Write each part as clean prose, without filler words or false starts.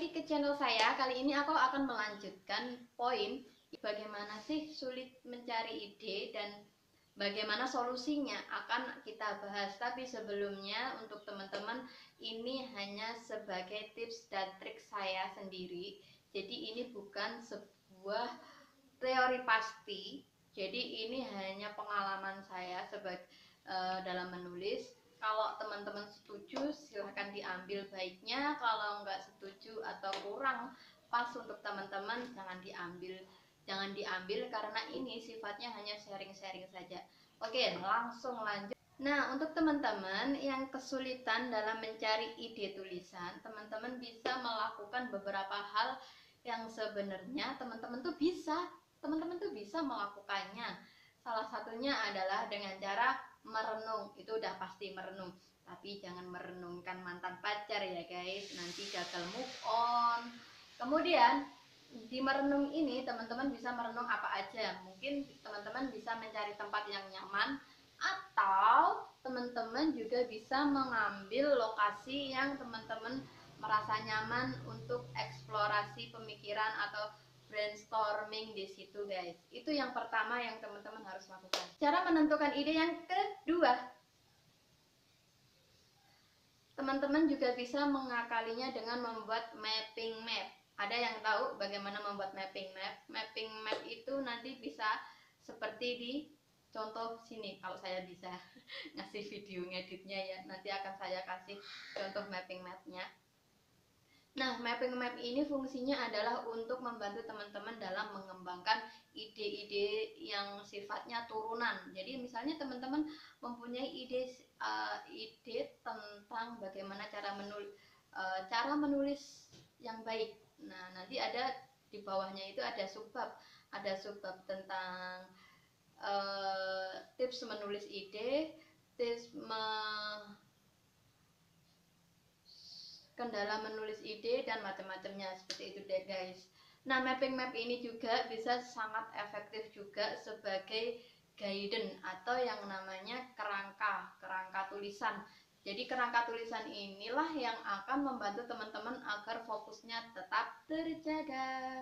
lagi ke channel saya. Kali ini aku akan melanjutkan poin bagaimana sih sulit mencari ide dan bagaimana solusinya akan kita bahas. Tapi sebelumnya untuk teman-teman, ini hanya sebagai tips dan trik saya sendiri. Jadi ini bukan sebuah teori pasti. Jadi ini hanya pengalaman saya sebagai dalam menulis. Kalau teman-teman setuju silahkan diambil baiknya, kalau nggak setuju atau kurang pas untuk teman-teman jangan diambil karena ini sifatnya hanya sharing-sharing saja. Oke, langsung lanjut. Nah, untuk teman-teman yang kesulitan dalam mencari ide tulisan, teman-teman bisa melakukan beberapa hal yang sebenarnya teman-teman tuh bisa melakukannya. Salah satunya adalah dengan cara merenung. Itu udah pasti merenung, tapi jangan merenungkan mantan pacar ya guys, nanti gagal move on. Kemudian di merenung ini teman-teman bisa merenung apa aja. Mungkin teman-teman bisa mencari tempat yang nyaman, atau teman-teman juga bisa mengambil lokasi yang teman-teman merasa nyaman untuk eksplorasi pemikiran atau brainstorming di situ guys. Itu yang pertama yang teman-teman harus lakukan. Cara menentukan ide yang kedua, teman-teman juga bisa mengakalinya dengan membuat mapping map. Ada yang tahu bagaimana membuat mapping map? Mapping map itu nanti bisa seperti di contoh sini. Kalau saya bisa ngasih video ngeditnya ya, nanti akan saya kasih contoh mapping mapnya. Nah, mapping map ini fungsinya adalah untuk membantu teman-teman dalam mengembangkan ide-ide yang sifatnya turunan. Jadi misalnya teman-teman mempunyai ide tentang bagaimana cara menulis yang baik. Nah, nanti ada di bawahnya itu ada subbab tentang tips menulis ide, tips kendala menulis ide dan macam-macamnya, seperti itu deh guys. Nah, mapping map ini juga bisa sangat efektif juga sebagai guidance atau yang namanya kerangka tulisan. Jadi kerangka tulisan inilah yang akan membantu teman-teman agar fokusnya tetap terjaga.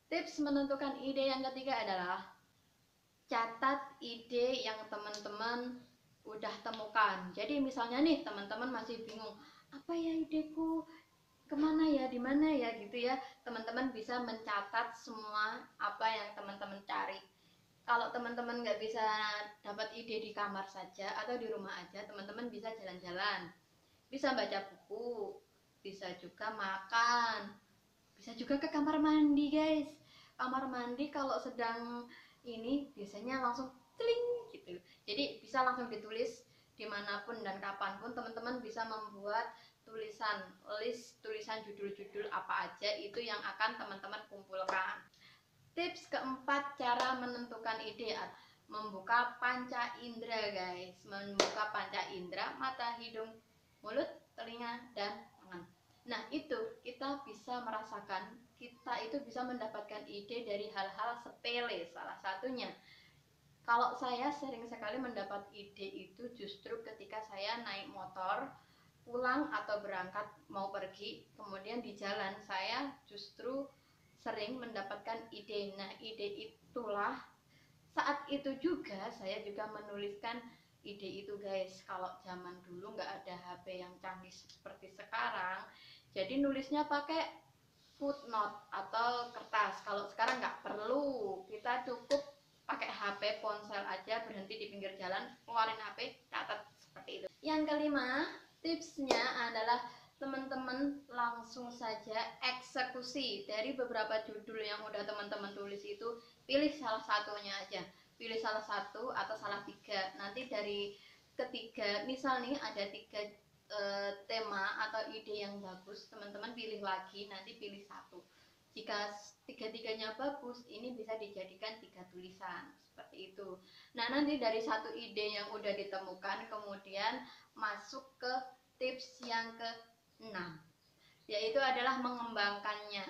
Tips menentukan ide yang ketiga adalah catat ide yang teman-teman udah temukan. Jadi misalnya nih teman-teman masih bingung, apa ya ideku, kemana ya, di mana ya gitu ya, teman-teman bisa mencatat semua apa yang teman-teman cari. Kalau teman-teman nggak bisa dapat ide di kamar saja atau di rumah aja, teman-teman bisa jalan-jalan, bisa baca buku, bisa juga makan, bisa juga ke kamar mandi guys. Kamar mandi kalau sedang ini biasanya langsung teling gitu, jadi bisa langsung ditulis dimanapun dan kapanpun. Teman-teman bisa membuat list tulisan judul-judul apa aja itu yang akan teman-teman kumpulkan. Tips keempat, cara menentukan ide, membuka panca indera guys. Membuka panca indera, mata, hidung, mulut, telinga, dan tangan. Nah, itu kita bisa merasakan, kita itu bisa mendapatkan ide dari hal-hal sepele. Salah satunya, kalau saya sering sekali mendapat ide itu justru ketika saya naik motor pulang atau berangkat mau pergi, kemudian di jalan saya justru sering mendapatkan ide. Nah, ide itulah saat itu juga saya juga menuliskan ide itu guys. Kalau zaman dulu nggak ada HP yang canggih seperti sekarang, jadi nulisnya pakai footnote atau kertas. Kalau sekarang nggak perlu, kita cukup pakai HP ponsel aja, berhenti di pinggir jalan, keluarin HP, catat, seperti itu. Yang kelima, tipsnya adalah teman-teman langsung saja eksekusi dari beberapa judul yang udah teman-teman tulis itu. Pilih salah satunya aja, pilih salah satu atau salah tiga. Nanti dari ketiga, misal nih ada tiga tema atau ide yang bagus, teman-teman pilih lagi, nanti pilih satu. Jika tiga-tiganya bagus, ini bisa dijadikan 3 tulisan, seperti itu. Nah, nanti dari satu ide yang udah ditemukan, kemudian masuk ke tips yang ke-6, yaitu adalah mengembangkannya.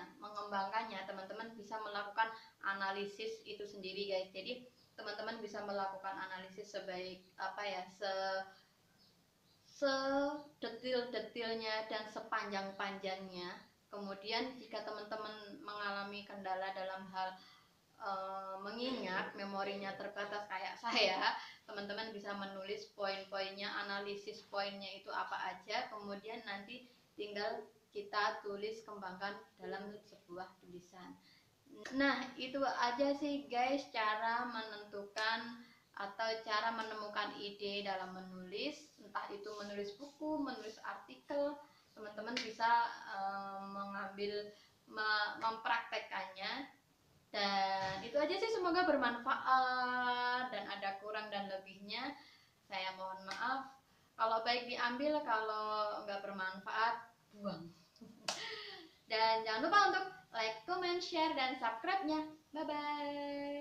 Teman-teman bisa melakukan analisis itu sendiri guys. Jadi teman-teman bisa melakukan analisis sebaik apa ya, sedetil-detilnya dan sepanjang-panjangnya Kemudian jika teman-teman mengalami kendala dalam hal mengingat, memorinya terbatas kayak saya, teman-teman bisa menulis poin-poinnya, analisis poinnya itu apa aja, kemudian nanti tinggal kita tulis kembangkan dalam sebuah tulisan. Nah, itu aja sih guys, cara menentukan atau cara menemukan ide dalam menulis, entah itu menulis buku, menulis artikel. Teman-teman bisa mengambil mempraktekkannya. Dan itu aja sih, semoga bermanfaat, dan ada kurang dan lebihnya saya mohon maaf. Kalau baik diambil, kalau nggak bermanfaat buang. Dan jangan lupa untuk like, comment, share, dan subscribe-nya. Bye bye.